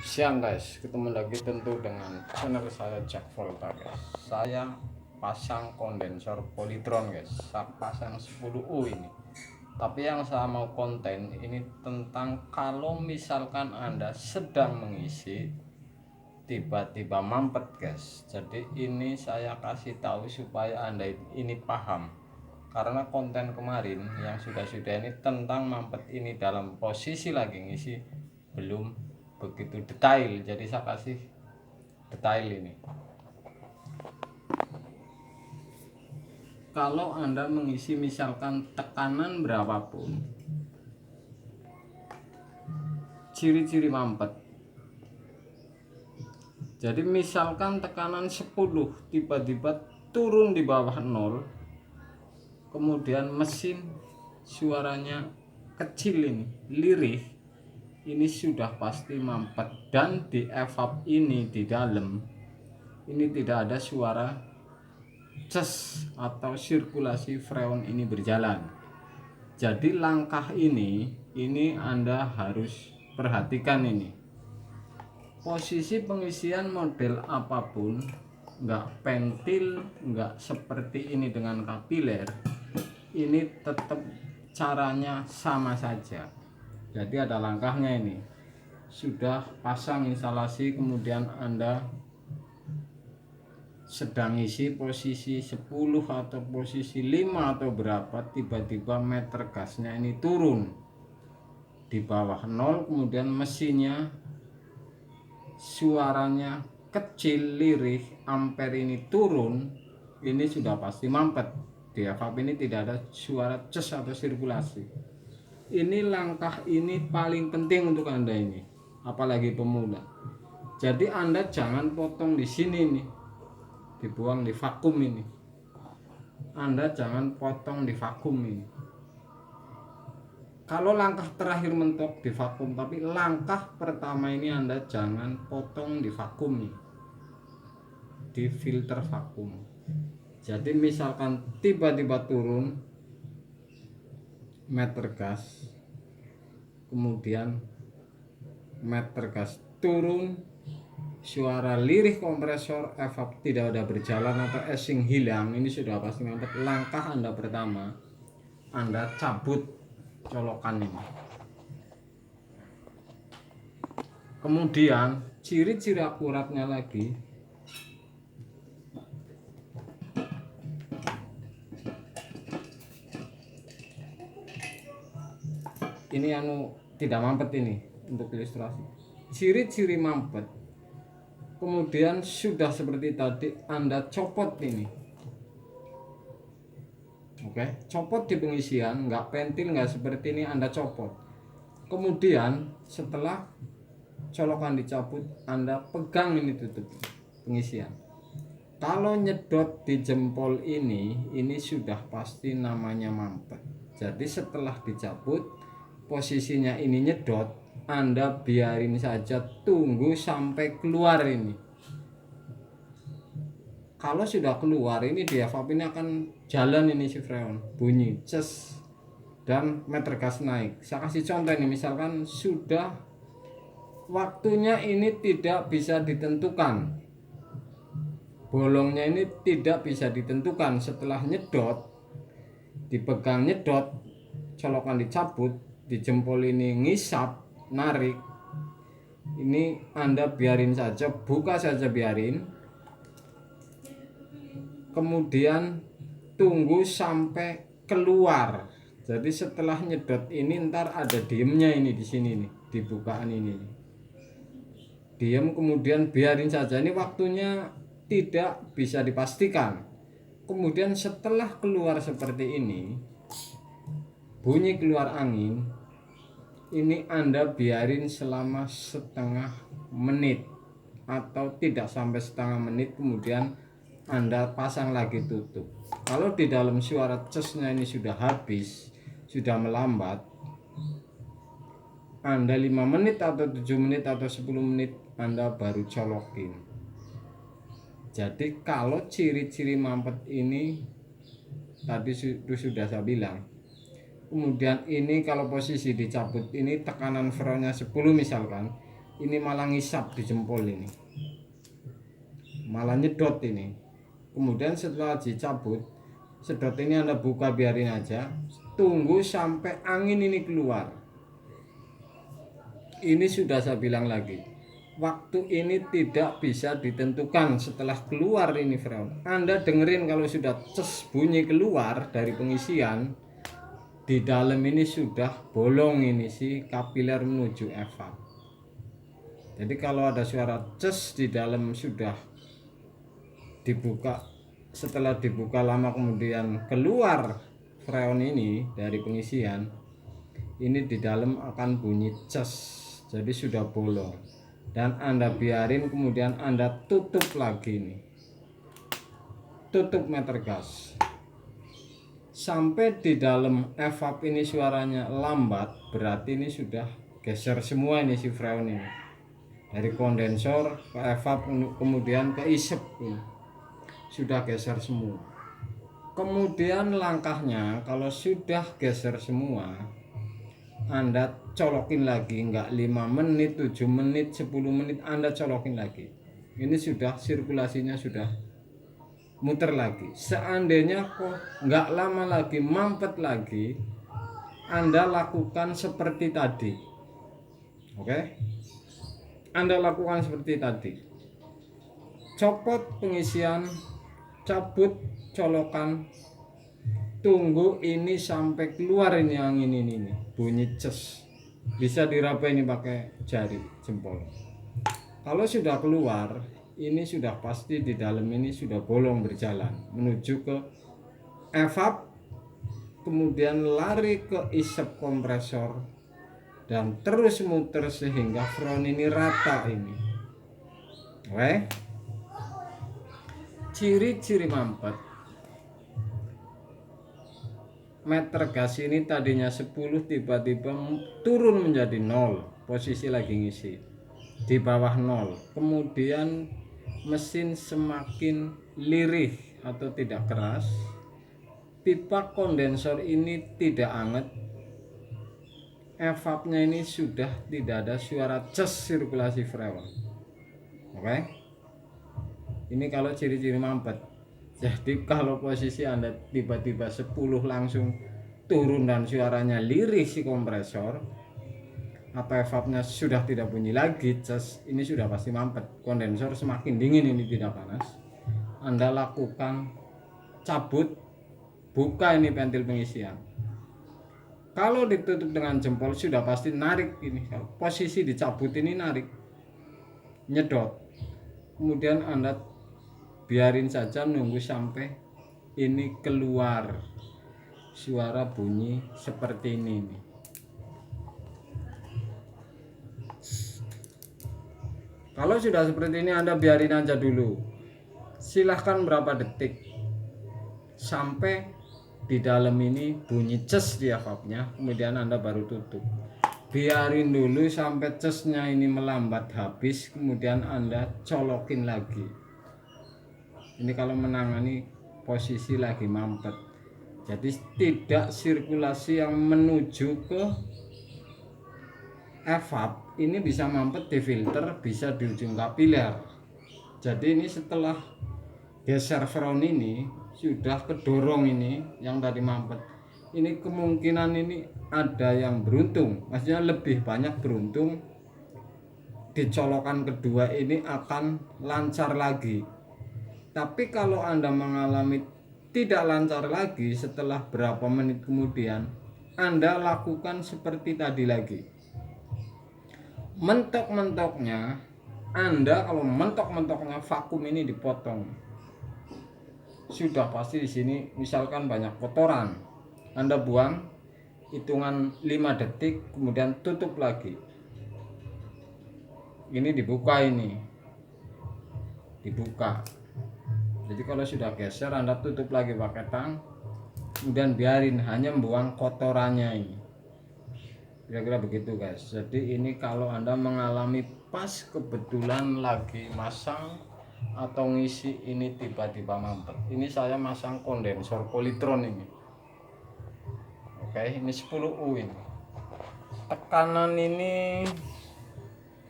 Siang guys, ketemu lagi tentu dengan channel saya Jack Volta guys. Saya pasang kondensor Polytron guys, saya pasang 10U ini. Tapi yang saya mau konten ini tentang kalau misalkan Anda sedang mengisi tiba-tiba mampet guys. Jadi ini saya kasih tahu supaya Anda ini paham. Karena konten kemarin yang sudah ini tentang mampet ini dalam posisi lagi ngisi belum begitu detail, jadi saya kasih detail ini. Kalau Anda mengisi misalkan tekanan berapapun, ciri-ciri mampet. Jadi misalkan tekanan 10 tiba-tiba turun di bawah 0, kemudian mesin suaranya kecil ini, lirih, ini sudah pasti mampet. Dan di evap ini di dalam ini tidak ada suara ces atau sirkulasi freon ini berjalan. Jadi langkah ini Anda harus perhatikan ini. Posisi pengisian model apapun, enggak pentil, enggak seperti ini dengan kapiler, ini tetap caranya sama saja. Jadi ada langkahnya ini. Sudah pasang instalasi, kemudian Anda sedang isi posisi 10 atau posisi 5 atau berapa, tiba-tiba meter gasnya ini turun di bawah 0, kemudian mesinnya suaranya kecil, lirih, ampere ini turun, ini sudah pasti mampet. Di evap ini tidak ada suara ces atau sirkulasi. Ini langkah ini paling penting untuk Anda ini, apalagi pemula. Jadi Anda jangan potong di sini nih, dibuang di vakum ini. Anda jangan potong di vakum ini. Kalau langkah terakhir mentok di vakum, tapi langkah pertama ini Anda jangan potong di vakum nih, di filter vakum. Jadi misalkan tiba-tiba turun meter gas, kemudian meter gas turun, suara lirih kompresor evap tidak ada berjalan atau eshing hilang, ini sudah pasti mampet. Langkah Anda pertama, Anda cabut colokan ini. Kemudian ciri-ciri akuratnya lagi, ini tidak mampet ini untuk ilustrasi. Ciri-ciri mampet, kemudian sudah seperti tadi Anda copot ini. Oke, copot di pengisian, nggak pentil, nggak seperti ini, Anda copot. Kemudian setelah colokan dicabut, Anda pegang ini, tutup pengisian. Kalau nyedot di jempol ini sudah pasti namanya mampet. Jadi setelah dicabut, posisinya ini nyedot, Anda biarin saja, tunggu sampai keluar ini. Kalau sudah keluar ini, di evap ini akan jalan ini si freon, bunyi ces dan meter gas naik. Saya kasih contoh ini, misalkan sudah waktunya ini tidak bisa ditentukan, bolongnya ini tidak bisa ditentukan. Setelah nyedot, dipegang nyedot, colokan dicabut, di jempol ini ngisap, narik, ini Anda biarin saja, buka saja biarin, kemudian tunggu sampai keluar. Jadi setelah nyedot ini ntar ada diemnya ini di sini nih, di bukaan ini diem, kemudian biarin saja. Ini waktunya tidak bisa dipastikan. Kemudian setelah keluar seperti ini, bunyi keluar angin, ini Anda biarin selama setengah menit atau tidak sampai setengah menit, kemudian Anda pasang lagi, tutup. Kalau di dalam suara cesnya ini sudah habis, sudah melambat, Anda 5 menit atau 7 menit atau 10 menit Anda baru colokin. Jadi kalau ciri-ciri mampet ini tadi sudah saya bilang. Kemudian ini kalau posisi dicabut ini tekanan freonnya 10 misalkan, ini malah ngisap di jempol ini, malah nyedot ini. Kemudian setelah dicabut sedot ini Anda buka, biarin aja, tunggu sampai angin ini keluar. Ini sudah saya bilang lagi, waktu ini tidak bisa ditentukan. Setelah keluar ini freon, Anda dengerin kalau sudah ces bunyi keluar dari pengisian, di dalam ini sudah bolong ini si kapiler menuju evap. Jadi kalau ada suara ces di dalam sudah dibuka, setelah dibuka lama kemudian keluar freon ini dari pengisian, ini di dalam akan bunyi ces. Jadi sudah bolong, dan Anda biarin, kemudian Anda tutup lagi nih, tutup meter gas sampai di dalam evap ini suaranya lambat, berarti ini sudah geser semua ini si freon ini dari kondensor ke evap kemudian ke isep ini. Sudah geser semua. Kemudian langkahnya kalau sudah geser semua, Anda colokin lagi, enggak 5 menit, 7 menit, 10 menit, Anda colokin lagi. Ini sudah sirkulasinya sudah muter lagi. Seandainya kok enggak lama lagi mampet lagi, Anda lakukan seperti tadi. Oke? Anda lakukan seperti tadi. Copot pengisian, cabut colokan, tunggu ini sampai keluar ini angin ini bunyi ces. Bisa diraba ini pakai jari jempol. Kalau sudah keluar, ini sudah pasti di dalam ini sudah bolong berjalan menuju ke evap, kemudian lari ke isep kompresor dan terus muter sehingga freon ini rata ini. Oke? Ciri-ciri mampet. Meter gas ini tadinya 10 tiba-tiba turun menjadi 0, posisi lagi ngisi di bawah 0. Kemudian mesin semakin lirih atau tidak keras, pipa kondensor ini tidak anget, evapnya ini sudah tidak ada suara ces sirkulasi freon. Oke, ini kalau ciri-ciri mampet. Jadi kalau posisi Anda tiba-tiba 10 langsung turun dan suaranya lirih si kompresor atau evapnya sudah tidak bunyi lagi ces, ini sudah pasti mampet. Kondensor semakin dingin ini tidak panas. Anda lakukan cabut, buka ini ventil pengisian. Kalau ditutup dengan jempol sudah pasti narik ini. Posisi dicabut ini narik, nyedot. Kemudian Anda biarin saja, nunggu sampai ini keluar suara bunyi seperti ini nih. Kalau sudah seperti ini Anda biarin aja dulu, silahkan berapa detik sampai di dalam ini bunyi ces di evapnya, kemudian Anda baru tutup. Biarin dulu sampai cesnya ini melambat habis, kemudian Anda colokin lagi. Ini kalau menangani posisi lagi mampet. Jadi tidak sirkulasi yang menuju ke evap, ini bisa mampet di filter, bisa di ujung kapiler. Jadi ini setelah geser freon ini sudah kedorong ini yang tadi mampet. Ini kemungkinan ini ada yang beruntung, maksudnya lebih banyak beruntung, di colokan kedua ini akan lancar lagi. Tapi kalau Anda mengalami tidak lancar lagi setelah berapa menit kemudian, Anda lakukan seperti tadi lagi. Mentok-mentoknya, Anda kalau mentok-mentoknya vakum ini dipotong. Sudah pasti di sini misalkan banyak kotoran, Anda buang, hitungan 5 detik, kemudian tutup lagi. Ini dibuka ini. Dibuka. Jadi kalau sudah geser Anda tutup lagi pakai tang, kemudian biarin hanya membuang kotorannya ini. Kira-kira begitu guys. Jadi ini kalau Anda mengalami pas kebetulan lagi masang atau ngisi ini tiba-tiba mampet. Ini saya masang kondensor Polytron ini. Oke, ini 10U ini. Tekanan ini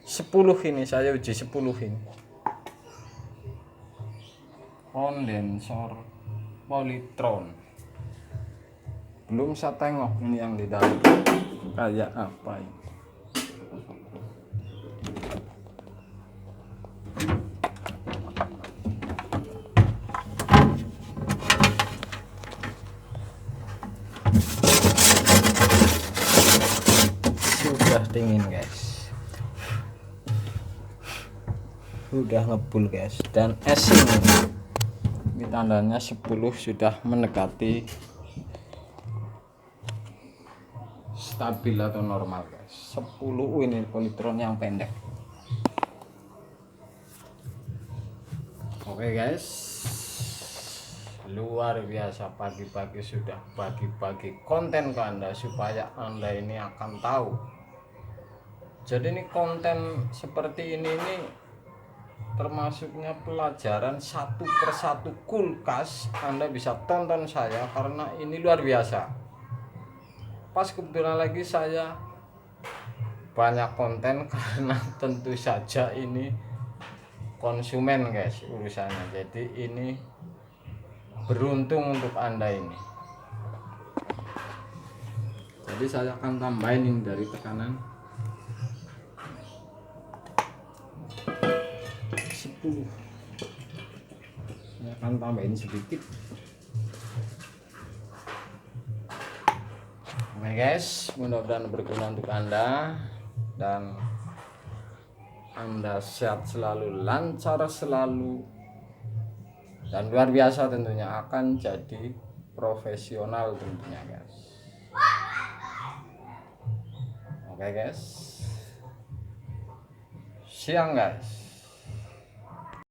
10 ini, saya uji 10 ini. Kondensor polytron. Belum saya tengok ini yang di dalam kayak apa ini. Sudah dingin guys, sudah ngebul guys, dan esing ini tandanya 10 sudah mendekati stabil atau normal guys. 10 ini polytron yang pendek. Oke guys, luar biasa, pagi-pagi sudah bagi-bagi konten ke Anda supaya Anda ini akan tahu. Jadi ini konten seperti ini termasuknya pelajaran satu persatu kulkas. Anda bisa tonton saya karena ini luar biasa. Pas kebetulan lagi saya banyak konten karena tentu saja ini konsumen guys urusannya. Jadi ini beruntung untuk Anda ini. Jadi saya akan tambahin ini dari tekanan 10. Saya akan tambahin sedikit. Oke guys, mudah-mudahan berguna untuk Anda dan Anda sehat selalu, lancar selalu, dan luar biasa tentunya, akan jadi profesional tentunya guys. Oke guys, siang guys.